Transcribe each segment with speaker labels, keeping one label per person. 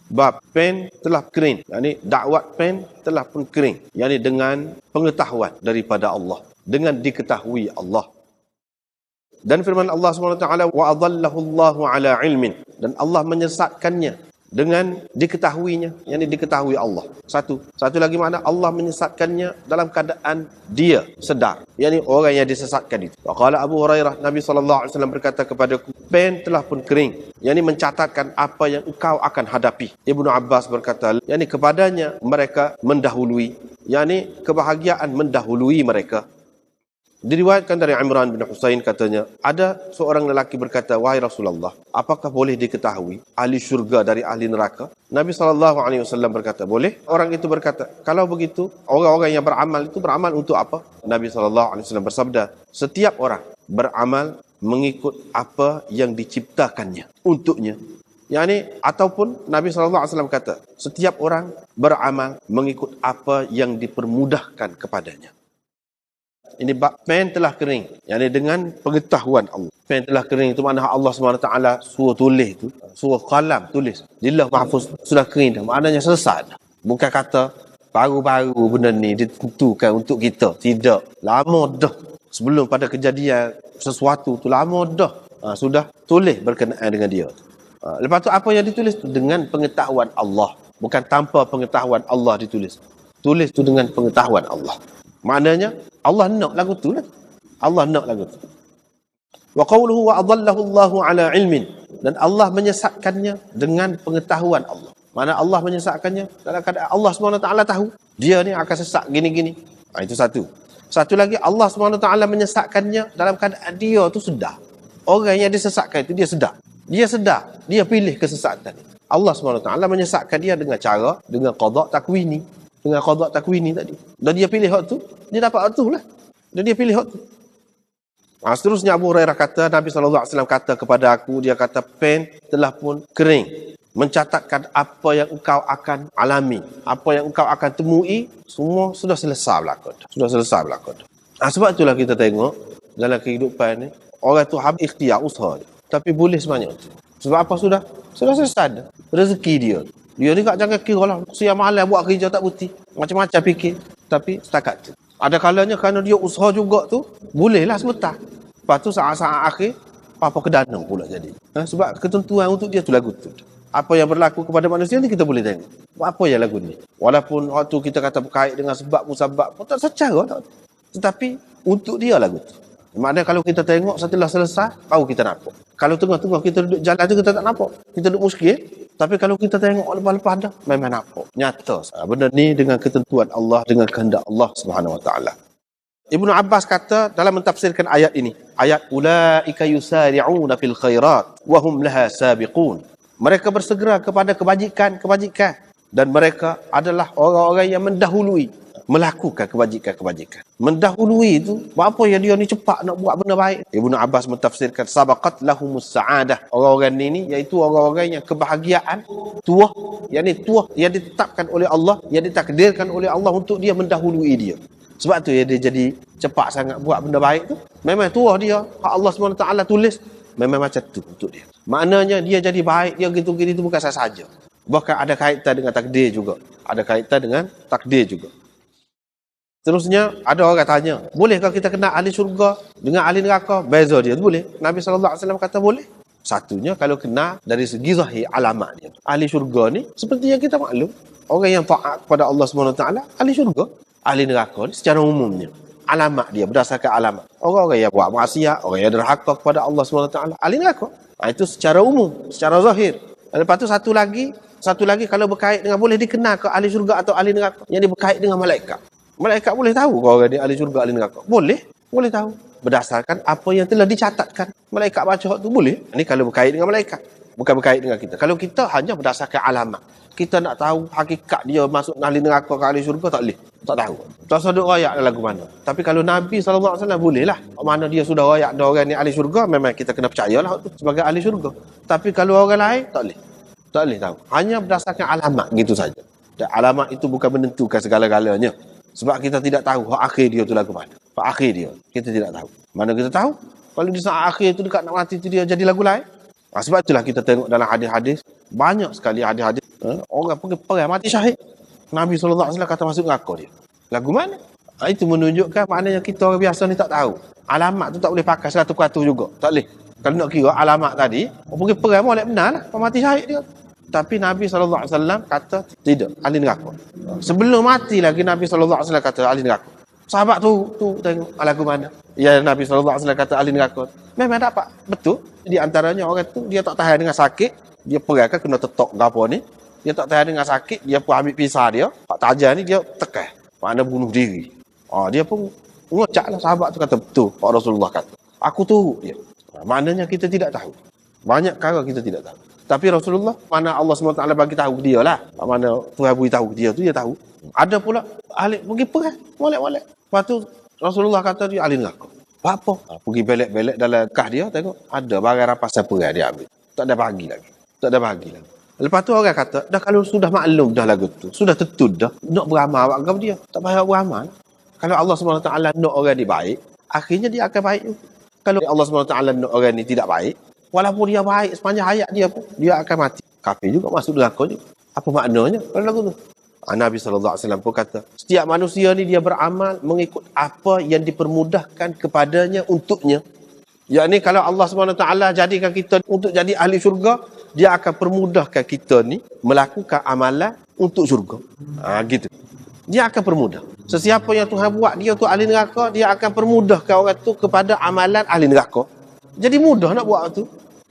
Speaker 1: Bab pen telah kering, yakni dakwat pen telah pun kering, yakni dengan pengetahuan daripada Allah, dengan diketahui Allah. Dan firman Allah SWT, wa adallahu Allahu ala ilmin, dan Allah menyesatkannya dengan diketahuinya, yakni diketahui Allah. Satu lagi makna Allah menyesatkannya dalam keadaan dia sedar, yakni orang yang disesatkan itu. Waqala Abu Hurairah, Nabi SAW berkata kepadaku, pen telah pun kering, yakni mencatatkan apa yang engkau akan hadapi. Ibnu Abbas berkata, yakni kepadanya mereka mendahului, yakni kebahagiaan mendahului mereka. Diriwayatkan dari Imran bin Husain katanya, ada seorang lelaki berkata, wahai Rasulullah, apakah boleh diketahui ahli syurga dari ahli neraka? Nabi SAW berkata, boleh. Orang itu berkata, kalau begitu, orang-orang yang beramal itu beramal untuk apa? Nabi SAW bersabda, setiap orang beramal mengikut apa yang diciptakannya untuknya. Yani, ataupun Nabi SAW kata, setiap orang beramal mengikut apa yang dipermudahkan kepadanya. Ini bab pen telah kering, yakni dengan pengetahuan Allah. Pen telah kering itu makna Allah SWT suruh tulis itu, suruh qalam tulis di lauh mahfuz sudah kering dah, maknanya selesai dah. Bukan kata baru-baru benda ni ditentukan untuk kita, tidak, lama dah. Sebelum pada kejadian sesuatu tu lama dah, sudah tulis berkenaan dengan dia. Lepas tu apa yang ditulis tu dengan pengetahuan Allah, bukan tanpa pengetahuan Allah ditulis. Tulis tu dengan pengetahuan Allah. Maknanya Allah nak lagu tu lah. Allah nak lagu tu. Wa qawluhu wa adallahu Allahu ala ilmin, dan Allah menyesatkannya dengan pengetahuan Allah. Mana Allah menyesatkannya dalam keadaan Allah SWT tahu dia ni akan sesat gini-gini. Itu satu. Satu lagi, Allah SWT menyesatkannya dalam keadaan dia tu sedar. Orang yang disesatkan itu dia sedar. Dia sedar, dia pilih kesesatan. Allah SWT menyesatkan dia dengan cara, dengan qada' takwini. Dengan qada' takwini tadi. Dan dia pilih hak tu, dia dapat hak tu lah. Dan dia pilih hak tu. Seterusnya Abu Hurairah kata, Nabi SAW kata kepada aku, dia kata, pen telah pun kering, mencatatkan apa yang engkau akan alami, apa yang engkau akan temui, semua sudah selesai berlaku. Sudah selesai berlaku. Sebab itulah kita tengok dalam kehidupan ni, orang tu habis ikhtiar, usaha. Tapi boleh sebanyak tu. Sebab apa sudah? Sudah selesai dah. Rezeki dia. Dia ni jangan kira lah, siang malam buat kerja tak putih. Macam-macam fikir. Tapi setakat tu. Ada kalanya kerana dia usaha juga tu, bolehlah sebentar. Lepas tu saat-saat akhir, apa kedana pula jadi. Sebab ketentuan untuk dia tu lagu tu. Apa yang berlaku kepada manusia ni kita boleh tengok. Apa yang lagu ni. Walaupun waktu kita kata berkait dengan sebab musabab pun tak secara tak. Tetapi untuk dia lagu tu. Maknanya kalau kita tengok setelah selesai, baru kita nampak. Kalau tengah-tengah kita duduk jalan tu kita tak nampak. Kita duduk muskil. Tapi kalau kita tengok lepas-lepas dah, memang nampak. Nyata. Benda ni dengan ketentuan Allah, dengan kehendak Allah Subhanahu Wa Taala. Ibnu Abbas kata dalam mentafsirkan ayat ini, ayat ulaika yusari'una fil khairat wa hum laha sabiqun. Mereka bersegera kepada kebajikan dan mereka adalah orang-orang yang mendahului melakukan kebajikan. Mendahului itu, apa yang dia ni cepat nak buat benda baik. Ibnu Abbas mentafsirkan sabaqat lahumus sa'adah. Orang-orang ini iaitu orang-orang yang kebahagiaan tuah, yakni tuah yang ditetapkan oleh Allah, yang ditakdirkan oleh Allah untuk dia mendahului dia. Sebab tu dia jadi cepat sangat buat benda baik tu. Memang tuah dia, hak Allah SWT tulis, memang macam tu untuk dia. Maknanya dia jadi baik, dia gitu-gitu itu bukan sahaja. Bahkan ada kaitan dengan takdir juga. Ada kaitan dengan takdir juga. Terusnya ada orang tanya, bolehkah kita kenal ahli syurga dengan ahli neraka? Beza dia, boleh. Nabi SAW kata boleh. Satunya kalau kenal dari segi zahir alamat dia. Ahli syurga ni seperti yang kita maklum, orang yang taat kepada Allah SWT, ahli syurga. Ahli neraka ni secara umumnya alamat dia berdasarkan alamat. Orang-orang yang buat maksiat, orang yang derhaka kepada Allah SWT, ahli neraka. Itu secara umum, secara zahir. Lepas tu satu lagi kalau berkait dengan boleh dikenal ke ahli syurga atau ahli neraka, yang dia berkait dengan malaikat. Malaikat boleh tahu kalau orang dia ahli syurga, ahli neraka? Boleh tahu. Berdasarkan apa yang telah dicatatkan. Malaikat baca tu boleh. Ini kalau berkait dengan malaikat. Bukan berkait dengan kita. Kalau kita hanya berdasarkan alamat. Kita nak tahu hakikat dia masuk ahli neraka ke ahli syurga, tak boleh. Tak tahu. Tak sedut rayak lagu mana. Tapi kalau Nabi SAW boleh lah. Mana dia sudah rayak ada orang ni ahli syurga, memang kita kena percayalah tu sebagai ahli syurga. Tapi kalau orang lain, tak boleh. Tak boleh tahu. Hanya berdasarkan alamat gitu saja. Dan alamat itu bukan menentukan segala-galanya. Sebab kita tidak tahu hak akhir dia tu lagu mana. Hak akhir dia, kita tidak tahu. Mana kita tahu? Kalau di saat akhir tu dekat nak mati tu dia jadi lagu lain. Sebab itulah kita tengok dalam hadis-hadis, banyak sekali hadis-hadis Orang pergi perang mati syahid. Nabi SAW kata masuk neraka dia. Lagu mana? Itu menunjukkan maknanya kita orang biasa ni tak tahu. Alamat tu tak boleh pakai 100% juga. Tak boleh. Kalau nak kira alamat tadi, orang pergi perang boleh benar lah. Mati syahid dia. Tapi Nabi SAW kata tidak, ahli neraka. Sebelum mati lagi Nabi SAW kata ahli neraka. Sahabat tu tengok lagu mana. Ya, Nabi SAW kata ahli neraka. Memang dapat. Betul. Di antaranya orang tu dia tak tahan dengan sakit. Dia perang kan kena tetok ke apa ni. Dia tak tahan dengan sakit. Dia pun ambil pisah dia. Pak tajam ni dia tekan. Makna bunuh diri. Dia pun ngocak lah. Sahabat tu kata betul. Pak Rasulullah kata. Aku turut dia. Maknanya kita tidak tahu. Banyak perkara kita tidak tahu. Tapi Rasulullah, mana Allah SWT bagi tahu dia lah. Mana Tuhan beri tahu dia tu, dia tahu. Ada pula ahli pergi perang. Molek-molek. Lepas tu Rasulullah kata dia ahli neraka. Apa? Pergi belek-belek dalam kah dia, tengok ada barang rampasan perang dia ambil. Tak ada bagi lagi. Tak ada bagi lagi. Lepas tu orang kata, dah kalau sudah maklum dah lagu tu, sudah tetud dah, nak beramal agam dia. Tak payah beramal. Kalau Allah SWT nak orang ni baik, akhirnya dia akan baik. Kalau Allah SWT nak orang ni tidak baik, walaupun dia baik sepanjang hayat dia pun, dia akan mati. Kafir juga, masuk neraka juga. Apa maknanya pada lagu tu? Nabi SAW pun kata, setiap manusia ni dia beramal mengikut apa yang dipermudahkan kepadanya untuknya. Yakni kalau Allah SWT jadikan kita untuk jadi ahli syurga, dia akan permudahkan kita ni melakukan amalan untuk syurga. Gitu. Dia akan permudah. Sesiapa yang Tuhan buat dia tu ahli neraka, dia akan permudahkan orang tu kepada amalan ahli neraka. Jadi mudah nak buat tu.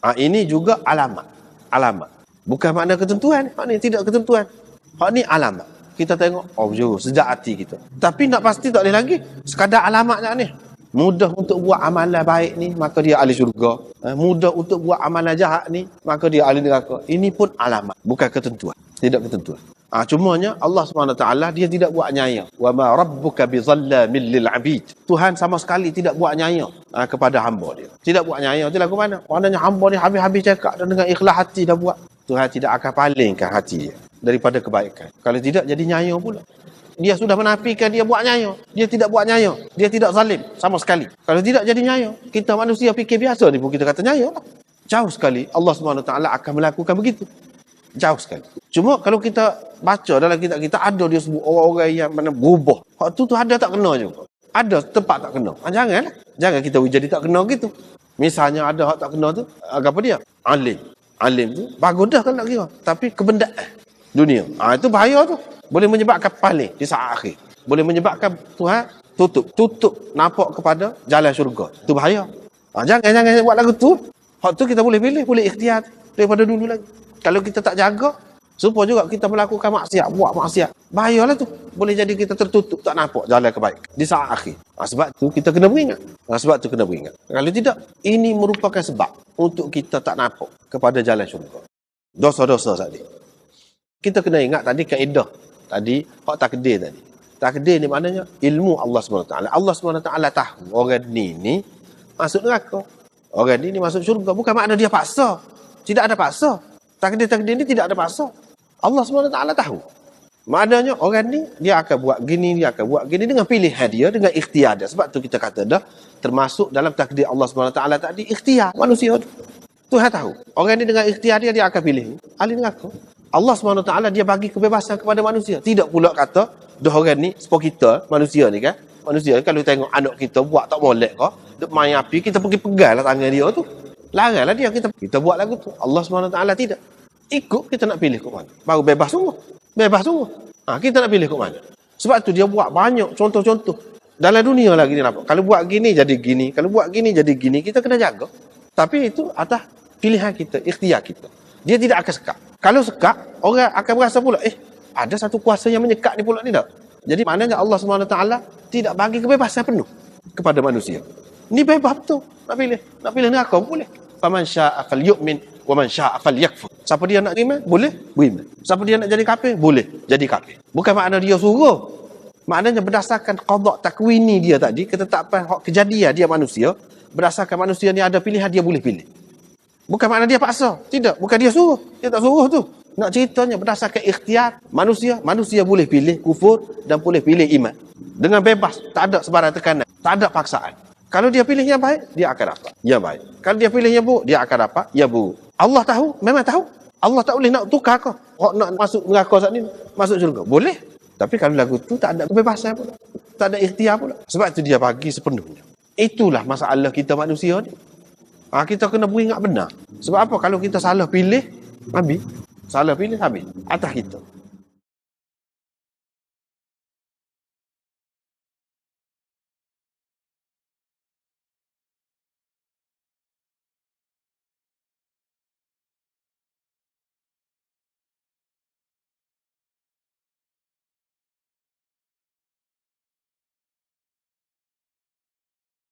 Speaker 1: Ini juga alamat. Alamat. Bukan makna ketentuan. Hak ni tidak ketentuan. Hak ni alamat. Kita tengok, sejak hati kita. Tapi nak pasti tak boleh lagi. Sekadar alamatnya ni. Mudah untuk buat amalan baik ni, maka dia ahli syurga. Mudah untuk buat amalan jahat ni, maka dia ahli neraka. Ini pun alamat. Bukan ketentuan. Tidak ketentuan. Cumanya Allah SWT dia tidak buat nyaya. Wa ma rabbuka bizallamin lil abid. Tuhan sama sekali tidak buat nyaya kepada hamba dia. Tidak buat nyaya. Itu lagu mana? Maknanya hamba ni habis-habis cakap dan dengan ikhlas hati dah buat. Tuhan tidak akan palingkan hati dia daripada kebaikan. Kalau tidak jadi nyaya pula. Dia sudah menafikan dia buat nyaya. Dia tidak buat nyaya. Dia tidak zalim sama sekali. Kalau tidak jadi nyaya, kita manusia fikir biasa ni pun kita kata nyaya lah. Jauh sekali Allah SWT akan melakukan begitu. Jauh sekali. Cuma kalau kita baca dalam kitab kita, ada dia sebut orang-orang yang mana berubah. Hak tu ada tak kena juga. Ada tempat tak kena. Janganlah. Jangan kita jadi tak kena gitu. Misalnya ada hak tak kena tu, apa dia? Alim. Alim tu bagus dah kalau nak kira. Tapi kebendaan dunia. Itu bahaya tu. Boleh menyebabkan paling di saat akhir. Boleh menyebabkan Tuhan tutup nampak kepada jalan syurga. Itu bahaya. Jangan buat lagu tu. Hak tu kita boleh pilih, boleh ikhtiar daripada dulu lagi. Kalau kita tak jaga, supaya juga kita melakukan maksiat, buat maksiat. Bahayalah tu. Boleh jadi kita tertutup, tak nampak jalan kebaikan di saat akhir. Sebab tu kita kena beringat. Kalau tidak, ini merupakan sebab untuk kita tak nampak kepada jalan syurga. Dosa-dosa tadi. Kita kena ingat tadi kaedah. Tadi, hak takdir tadi. Takdir ni maknanya ilmu Allah SWT. Allah SWT tahu orang ni masuk neraka. Orang ni masuk syurga. Bukan makna dia paksa. Tidak ada paksa. Takdir-takdir ni tidak ada paksa. Allah SWT tahu. Maknanya orang ni, dia akan buat gini, dia akan buat gini dengan pilihan dia, dengan ikhtiar dia. Sebab tu kita kata dah, termasuk dalam takdir Allah SWT tadi, ikhtiar manusia tu. Tuhan tahu. Orang ni dengan ikhtiar dia, dia akan pilih ahli neraka. Allah SWT dia bagi kebebasan kepada manusia. Tidak pula kata, dah orang ni, sepuluh kita, manusia ni kan. Manusia ni kalau tengok anak kita buat tak molek kau, duk main api, kita pergi pegang lah tangan dia tu. Laranglah dia, kita buat lagu tu. Allah SWT tidak. Ikut kita nak pilih ke mana. Baru bebas sungguh. Bebas sungguh. Kita nak pilih ke mana. Sebab tu dia buat banyak contoh-contoh. Dalam dunia lagi dia nampak. Kalau buat gini jadi gini. Kalau buat gini jadi gini. Kita kena jaga. Tapi itu atas pilihan kita, ikhtiar kita. Dia tidak akan sekat. Kalau sekat, orang akan berasa pula, ada satu kuasa yang menyekat ni pula ni tak? Jadi maknanya Allah SWT tidak bagi kebebasan penuh kepada manusia. Ni bebas betul. Nak pilih neraka pun boleh. Faman syaa falyu'min wa man syaa falyakfur. Siapa dia nak beriman, boleh beriman. Siapa dia nak jadi kafir, boleh jadi kafir. Bukan makna dia suruh. Maknanya berdasarkan qada takwini dia tadi, ketetapan hak kejadian dia manusia, berdasarkan manusia ni ada pilihan, dia boleh pilih. Bukan makna dia paksa. Tidak, bukan dia suruh. Dia tak suruh tu. Nak ceritanya berdasarkan ikhtiar manusia boleh pilih kufur dan boleh pilih iman. Dengan bebas, tak ada sebarang tekanan, tak ada paksaan. Kalau dia pilih yang baik, dia akan dapat yang baik. Kalau dia pilih yang buruk, dia akan dapat yang buruk. Allah tahu, memang tahu. Allah tak boleh nak tukar kau. Kau nak masuk neraka saat ni, masuk syurga. Boleh. Tapi kalau lagu tu tak ada kebebasan pula. Tak ada ikhtiar pula. Sebab tu dia bagi sepenuhnya. Itulah masalah kita manusia ni. Kita kena beringat benar. Sebab apa? Kalau kita salah pilih, habis. Salah pilih, habis. Atas kita.